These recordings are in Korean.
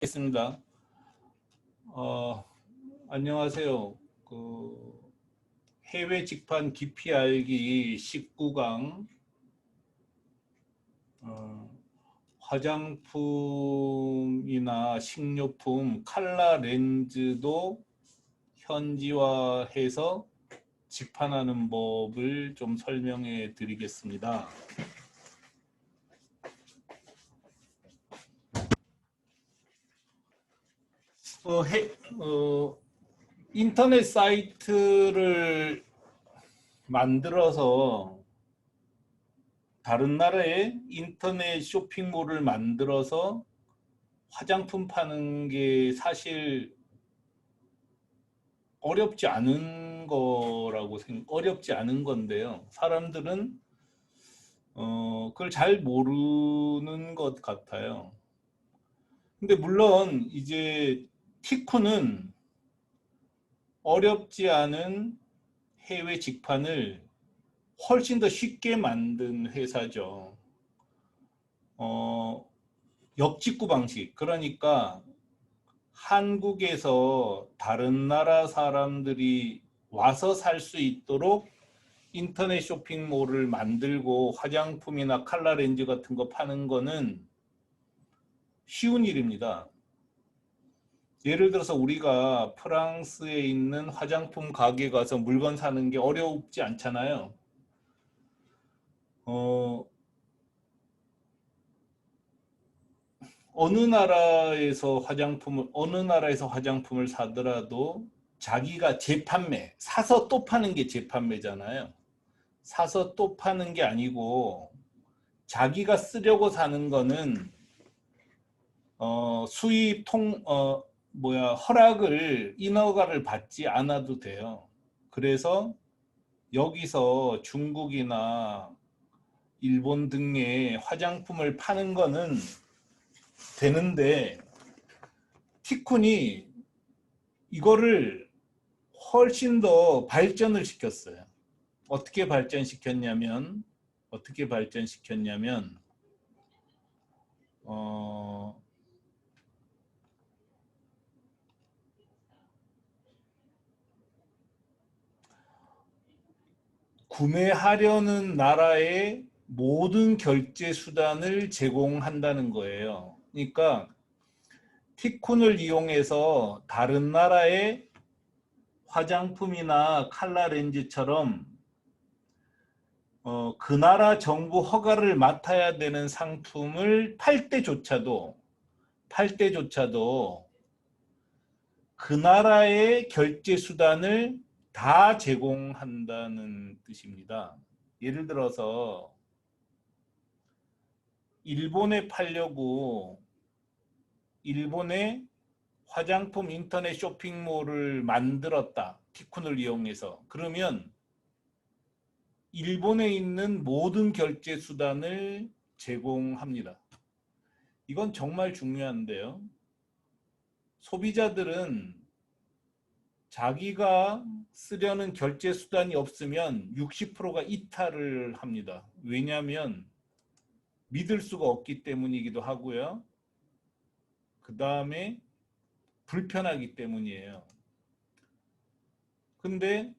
있습니다. 어, 안녕하세요. 그 해외 직판 깊이 알기 19강 화장품이나 식료품 칼라 렌즈도 현지화해서 직판하는 법을 좀 설명해 드리겠습니다. 어, 해, 어, 인터넷 사이트를 만들어서 다른 나라의 인터넷 쇼핑몰을 만들어서 화장품 파는 게 사실 어렵지 않은 건데요. 사람들은 그걸 잘 모르는 것 같아요. 근데 물론 이제 티쿠는 어렵지 않은 해외 직판을 훨씬 더 쉽게 만든 회사죠. 어, 역직구 방식. 그러니까 한국에서 다른 나라 사람들이 와서 살 수 있도록 인터넷 쇼핑몰을 만들고 화장품이나 칼라 렌즈 같은 거 파는 거는 쉬운 일입니다. 예를 들어서 우리가 프랑스에 있는 화장품 가게 가서 물건 사는 게 어렵지 않잖아요. 어, 어느 나라에서 화장품을 사더라도 자기가 재판매, 사서 또 파는 게 재판매잖아요. 사서 또 파는 게 아니고 자기가 쓰려고 사는 거는 수입 허락을 인허가를 받지 않아도 돼요. 그래서 여기서 중국이나 일본 등의 화장품을 파는 거는 되는데 티쿤이 이거를 훨씬 더 발전을 시켰어요. 어떻게 발전시켰냐면 어, 구매하려는 나라의 모든 결제 수단을 제공한다는 거예요. 그러니까 티쿤을 이용해서 다른 나라의 화장품이나 칼라 렌즈처럼 그 나라 정부 허가를 맡아야 되는 상품을 팔 때조차도 그 나라의 결제 수단을 다 제공한다는 뜻입니다. 예를 들어서 일본에 팔려고 일본의 화장품 인터넷 쇼핑몰을 만들었다. 티쿤을 이용해서. 그러면 일본에 있는 모든 결제 수단을 제공합니다. 이건 정말 중요한데요. 소비자들은 자기가 쓰려는 결제 수단이 없으면 60%가 이탈을 합니다. 왜냐하면 믿을 수가 없기 때문이기도 하고요. 그 다음에 불편하기 때문이에요. 근데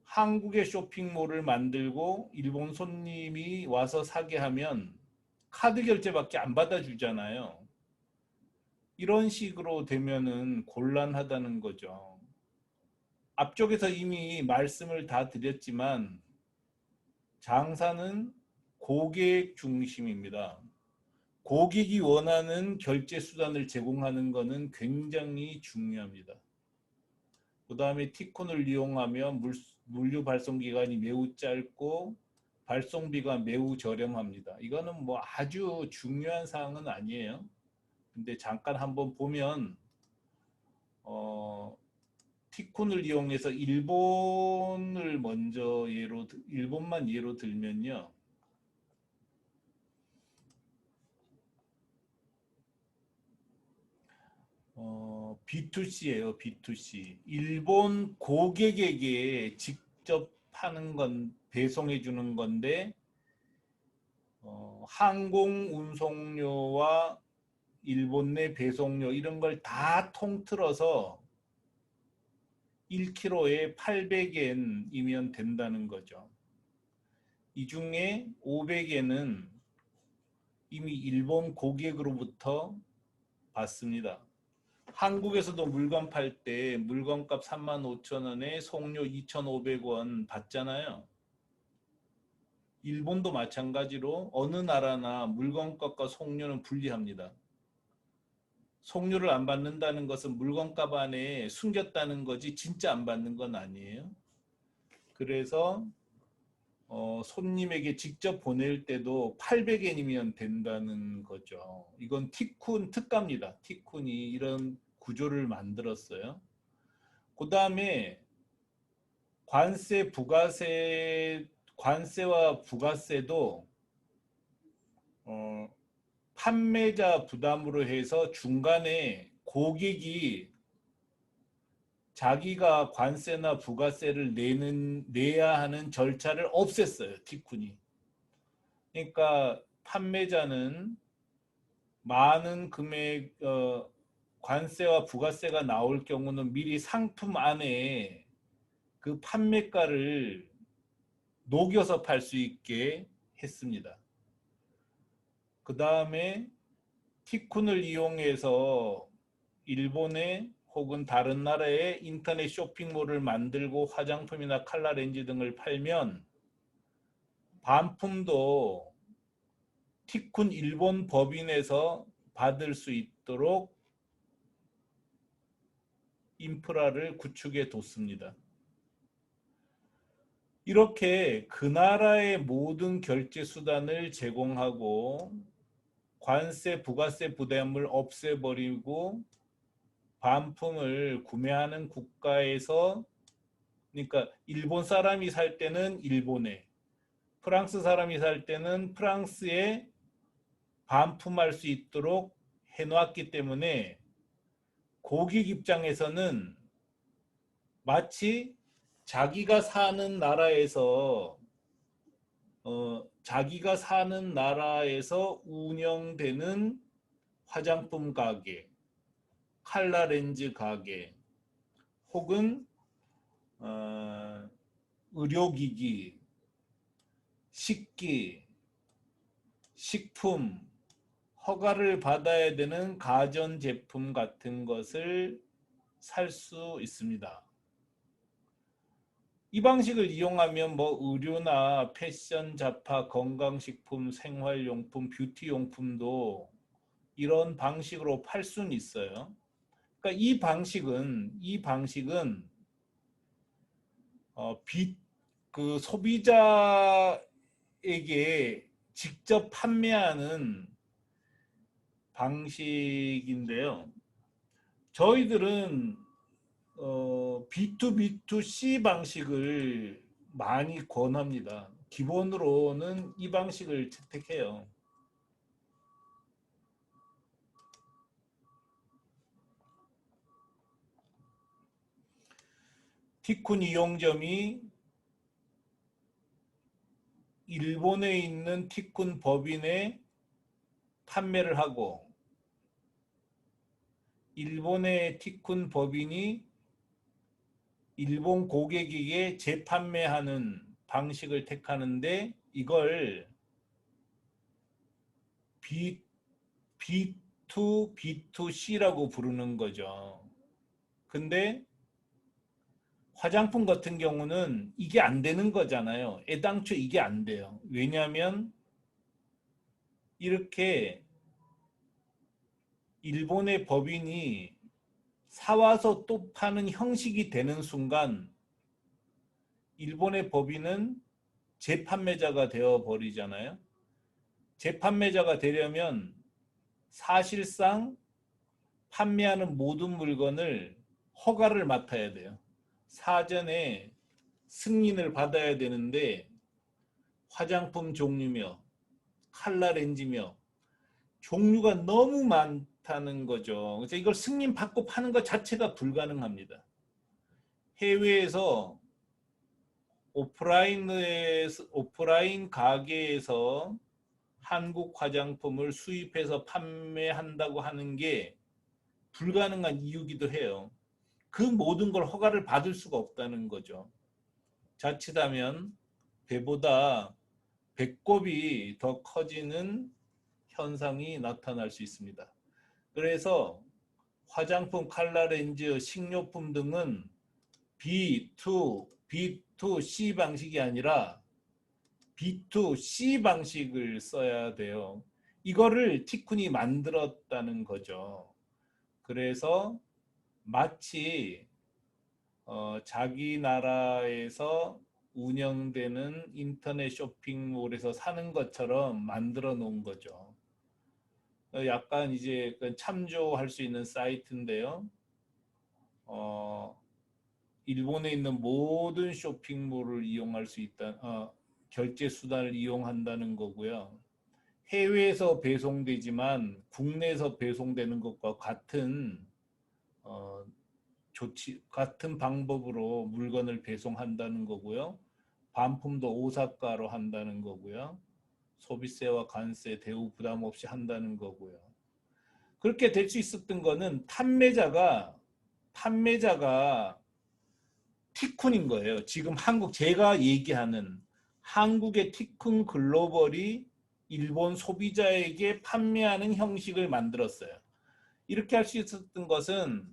한국의 쇼핑몰을 만들고 일본 손님이 와서 사게 하면 카드 결제밖에 안 받아주잖아요. 이런 식으로 되면은 곤란하다는 거죠. 앞쪽에서 이미 말씀을 다 드렸지만 장사는 고객 중심입니다. 고객이 원하는 결제 수단을 제공하는 것은 굉장히 중요합니다. 그 다음에 티콘을 이용하면 물류 발송 기간이 매우 짧고 발송비가 매우 저렴합니다. 이거는 뭐 아주 중요한 사항은 아니에요. 근데 잠깐 한번 보면 티콘을 이용해서 일본만 예로 들면요. B2C예요, B2C. 일본 고객에게 직접 파는 건 배송해 주는 건데 항공 운송료와 일본 내 배송료 이런 걸 다 통틀어서 1kg에 800엔이면 된다는 거죠. 이 중에 500엔은 이미 일본 고객으로부터 받습니다. 한국에서도 물건 팔 때 물건값 35,000원에 송료 2,500원 받잖아요. 일본도 마찬가지로 어느 나라나 물건값과 송료는 분리합니다. 송료를 안 받는다는 것은 물건값 안에 숨겼다는 거지 진짜 안 받는 건 아니에요. 그래서 손님에게 직접 보낼 때도 800엔이면 된다는 거죠. 이건 티쿤 특가입니다. 티쿤이 이런 구조를 만들었어요. 그 다음에 관세와 부가세도 판매자 부담으로 해서 중간에 고객이 자기가 관세나 부가세를 내야 하는 절차를 없앴어요. 티쿤이. 그러니까 판매자는 많은 금액 관세와 부가세가 나올 경우는 미리 상품 안에 그 판매가를 녹여서 팔 수 있게 했습니다. 그 다음에 티쿤을 이용해서 일본의 혹은 다른 나라의 인터넷 쇼핑몰을 만들고 화장품이나 칼라 렌즈 등을 팔면 반품도 티쿤 일본 법인에서 받을 수 있도록 인프라를 구축해 뒀습니다. 이렇게 그 나라의 모든 결제 수단을 제공하고 관세, 부가세 부담을 없애버리고 반품을 구매하는 국가에서, 그러니까 일본 사람이 살 때는 일본에, 프랑스 사람이 살 때는 프랑스에 반품할 수 있도록 해놓았기 때문에 고객 입장에서는 마치 자기가 사는 나라에서 운영되는 화장품 가게, 칼라 렌즈 가게, 혹은 의료기기, 식기, 식품, 허가를 받아야 되는 가전제품 같은 것을 살 수 있습니다. 이 방식을 이용하면 뭐 의류나 패션, 잡화, 건강식품, 생활용품, 뷰티용품도 이런 방식으로 팔 수는 있어요. 그러니까 이 방식은 그 소비자에게 직접 판매하는 방식인데요. 저희들은 B2B2C 방식을 많이 권합니다. 기본으로는 이 방식을 채택해요. 티쿤 이용점이 일본에 있는 티쿤 법인에 판매를 하고 일본의 티쿤 법인이 일본 고객에게 재판매하는 방식을 택하는데 이걸 B2B2C라고 부르는 거죠. 근데 화장품 같은 경우는 이게 안 되는 거잖아요. 애당초 이게 안 돼요. 왜냐하면 이렇게 일본의 법인이 사와서 또 파는 형식이 되는 순간 일본의 법인은 재판매자가 되어 버리잖아요. 재판매자가 되려면 사실상 판매하는 모든 물건을 허가를 맡아야 돼요. 사전에 승인을 받아야 되는데 화장품 종류며 칼라 렌즈며 종류가 너무 많다는 거죠. 그래서 이걸 승인 받고 파는 것 자체가 불가능합니다. 해외에서 오프라인 가게에서 한국 화장품을 수입해서 판매한다고 하는 게 불가능한 이유기도 해요. 그 모든 걸 허가를 받을 수가 없다는 거죠. 자칫하면 배보다 배꼽이 더 커지는 현상이 나타날 수 있습니다. 그래서 화장품, 칼라 렌즈, 식료품 등은 B2C 방식이 아니라 B2C 방식을 써야 돼요. 이거를 티쿤이 만들었다는 거죠. 그래서 마치 자기 나라에서 운영되는 인터넷 쇼핑몰에서 사는 것처럼 만들어 놓은 거죠. 약간 이제 참조할 수 있는 사이트인데요. 일본에 있는 모든 쇼핑몰을 이용할 수 있다. 결제 수단을 이용한다는 거고요. 해외에서 배송되지만 국내에서 배송되는 것과 같은 같은 방법으로 물건을 배송한다는 거고요. 반품도 오사카로 한다는 거고요. 소비세와 관세 대우 부담 없이 한다는 거고요. 그렇게 될 수 있었던 거는 판매자가 티쿤인 거예요. 지금 제가 얘기하는 한국의 티쿤 글로벌이 일본 소비자에게 판매하는 형식을 만들었어요. 이렇게 할 수 있었던 것은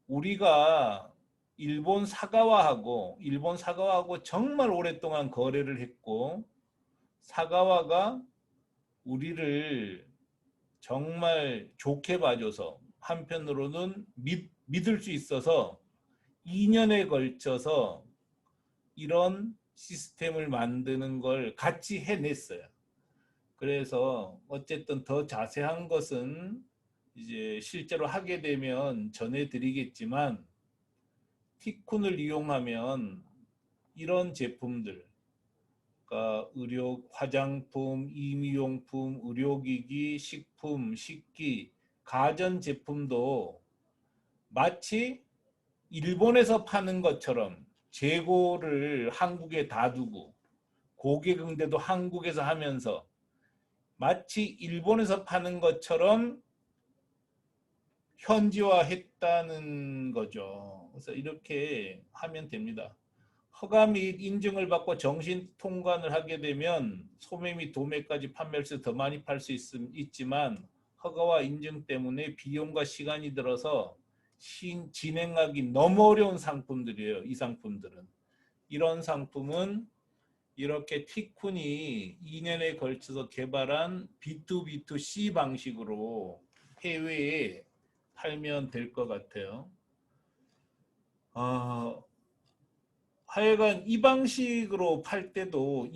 우리가 일본 사가와하고 정말 오랫동안 거래를 했고 사가와가 우리를 정말 좋게 봐줘서 한편으로는 믿을 수 있어서 2년에 걸쳐서 이런 시스템을 만드는 걸 같이 해냈어요. 그래서 어쨌든 더 자세한 것은 이제 실제로 하게 되면 전해드리겠지만 티쿤을 이용하면 이런 제품들, 그러니까 화장품, 임의용품, 의료기기, 식품, 식기, 가전제품도 마치 일본에서 파는 것처럼 재고를 한국에 다 두고 고객 응대도 한국에서 하면서 마치 일본에서 파는 것처럼 현지화했다는 거죠. 그래서 이렇게 하면 됩니다. 허가 및 인증을 받고 정신 통관을 하게 되면 소매 및 도매까지 판매할 수 더 많이 팔 수 있지만 허가와 인증 때문에 비용과 시간이 들어서 진행하기 너무 어려운 상품들이에요. 이 상품들은. 이런 상품은 이렇게 티쿤이 2년에 걸쳐서 개발한 B2B2C 방식으로 해외에 팔면 될 것 같아요. 하여간 이 방식으로 팔 때도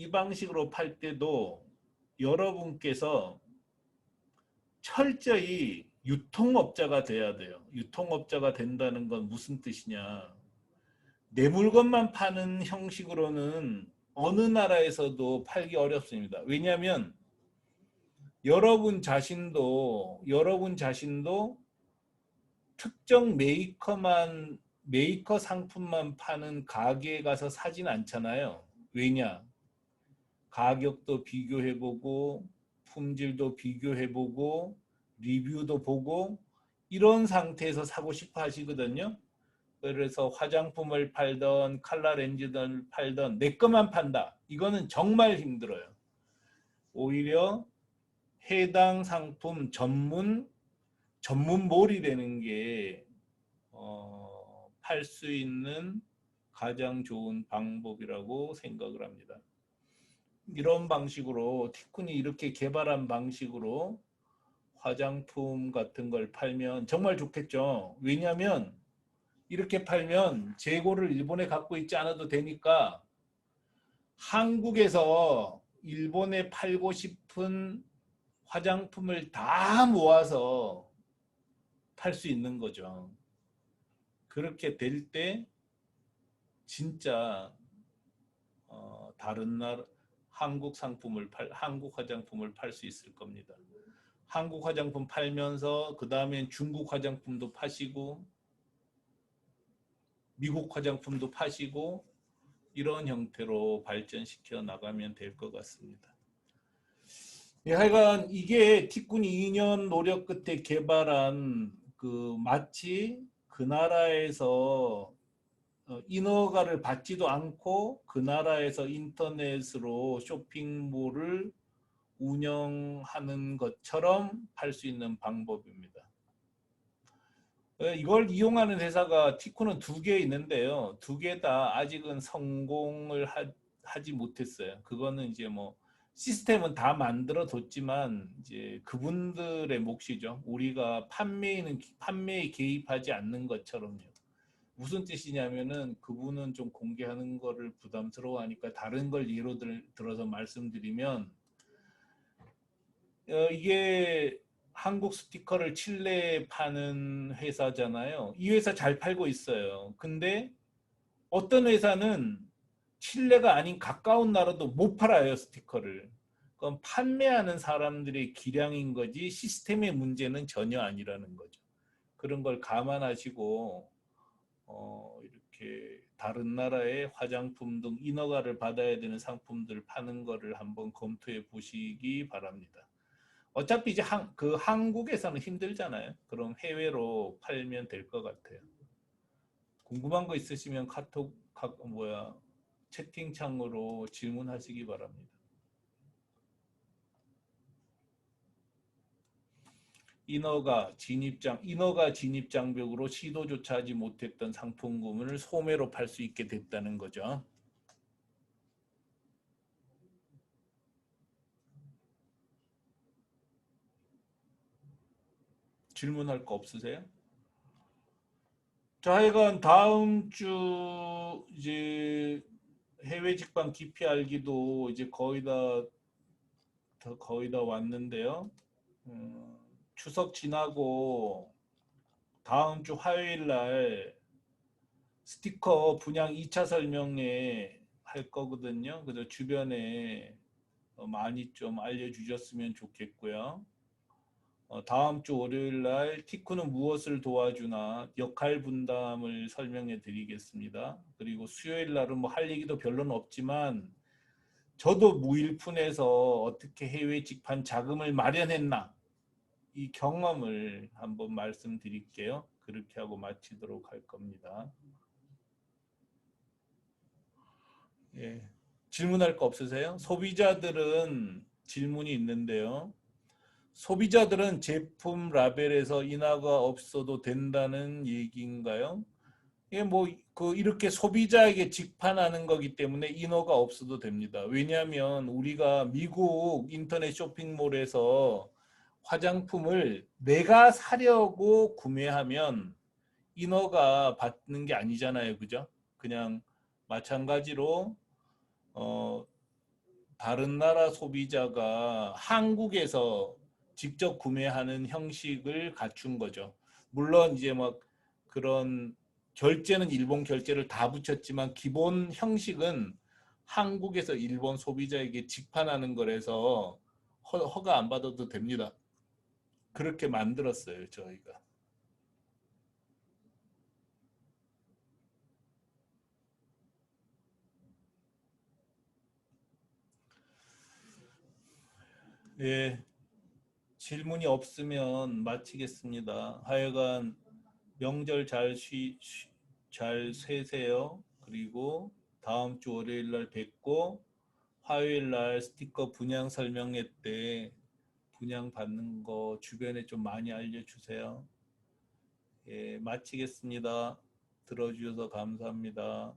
여러분께서 철저히 유통업자가 돼야 돼요. 유통업자가 된다는 건 무슨 뜻이냐. 내 물건만 파는 형식으로는 어느 나라에서도 팔기 어렵습니다. 왜냐하면 여러분 자신도 특정 메이커 상품만 파는 가게에 가서 사진 않잖아요. 왜냐? 가격도 비교해보고 품질도 비교해보고 리뷰도 보고 이런 상태에서 사고 싶어 하시거든요. 그래서 화장품을 팔던 칼라 렌즈를 팔던 내 것만 판다. 이거는 정말 힘들어요. 오히려 해당 상품 전문몰이 되는 게 팔 수 있는 가장 좋은 방법이라고 생각을 합니다. 이런 방식으로 티쿤이 이렇게 개발한 방식으로 화장품 같은 걸 팔면 정말 좋겠죠. 왜냐하면 이렇게 팔면 재고를 일본에 갖고 있지 않아도 되니까 한국에서 일본에 팔고 싶은 화장품을 다 모아서 팔 수 있는 거죠. 그렇게 될 때 진짜 다른 나라 한국 화장품을 팔 수 있을 겁니다. 한국 화장품 팔면서 그 다음엔 중국 화장품도 파시고 미국 화장품도 파시고 이런 형태로 발전시켜 나가면 될 것 같습니다. 예, 하여간 이게 티쿤이 2년 노력 끝에 개발한 그 마치 그 나라에서 인허가를 받지도 않고 그 나라에서 인터넷으로 쇼핑몰을 운영하는 것처럼 할 수 있는 방법입니다. 이걸 이용하는 회사가 티코는 두 개 있는데요. 두 개 다 아직은 성공을 하지 못했어요. 그거는 이제 뭐 시스템은 다 만들어 뒀지만 이제 그분들의 몫이죠. 우리가 판매에 개입하지 않는 것처럼요. 무슨 뜻이냐면은 그분은 좀 공개하는 거를 부담스러워하니까 다른 걸 예로 들어서 말씀드리면 이게 한국 스티커를 칠레에 파는 회사잖아요. 이 회사 잘 팔고 있어요. 근데 어떤 회사는 칠레가 아닌 가까운 나라도 못 팔아요, 스티커를. 그건 판매하는 사람들의 기량인 거지 시스템의 문제는 전혀 아니라는 거죠. 그런 걸 감안하시고 이렇게 다른 나라의 화장품 등 인허가를 받아야 되는 상품들 파는 거를 한번 검토해 보시기 바랍니다. 어차피 이제 그 한국에서는 힘들잖아요. 그럼 해외로 팔면 될 것 같아요. 궁금한 거 있으시면 채팅창으로 질문하시기 바랍니다. 인허가 진입 장벽으로 시도조차 하지 못했던 상품군을 소매로 팔 수 있게 됐다는 거죠. 질문할 거 없으세요? 자, 하여간 다음 주 이제 해외 직방 깊이 알기도 이제 거의 다 왔는데요. 음, 추석 지나고 다음 주 화요일 날 스티커 분양 2차 설명회 할 거거든요. 그래서 주변에 많이 좀 알려주셨으면 좋겠고요. 다음 주 월요일 날 티쿠는 무엇을 도와주나 역할 분담을 설명해 드리겠습니다. 그리고 수요일 날은 뭐 할 얘기도 별로는 없지만 저도 무일푼에서 어떻게 해외 직판 자금을 마련했나 이 경험을 한번 말씀드릴게요. 그렇게 하고 마치도록 할 겁니다. 예. 질문할 거 없으세요? 소비자들은 질문이 있는데요. 소비자들은 제품 라벨에서 인화가 없어도 된다는 얘기인가요? 이게 뭐 그 이렇게 소비자에게 직판하는 거기 때문에 인허가 없어도 됩니다. 왜냐하면 우리가 미국 인터넷 쇼핑몰에서 화장품을 내가 사려고 구매하면 인허가 받는 게 아니잖아요, 그죠? 그냥 마찬가지로 어, 다른 나라 소비자가 한국에서 직접 구매하는 형식을 갖춘 거죠. 물론 이제 막 그런 결제는 일본 결제를 다 붙였지만 기본 형식은 한국에서 일본 소비자에게 직판하는 거라서 허가 안 받아도 됩니다. 그렇게 만들었어요, 저희가. 예, 질문이 없으면 마치겠습니다. 하여간 명절 잘 쉬세요. 그리고 다음 주 월요일 날 뵙고 화요일 날 스티커 분양 설명회 때 분양 받는 거 주변에 좀 많이 알려주세요. 예, 마치겠습니다. 들어주셔서 감사합니다.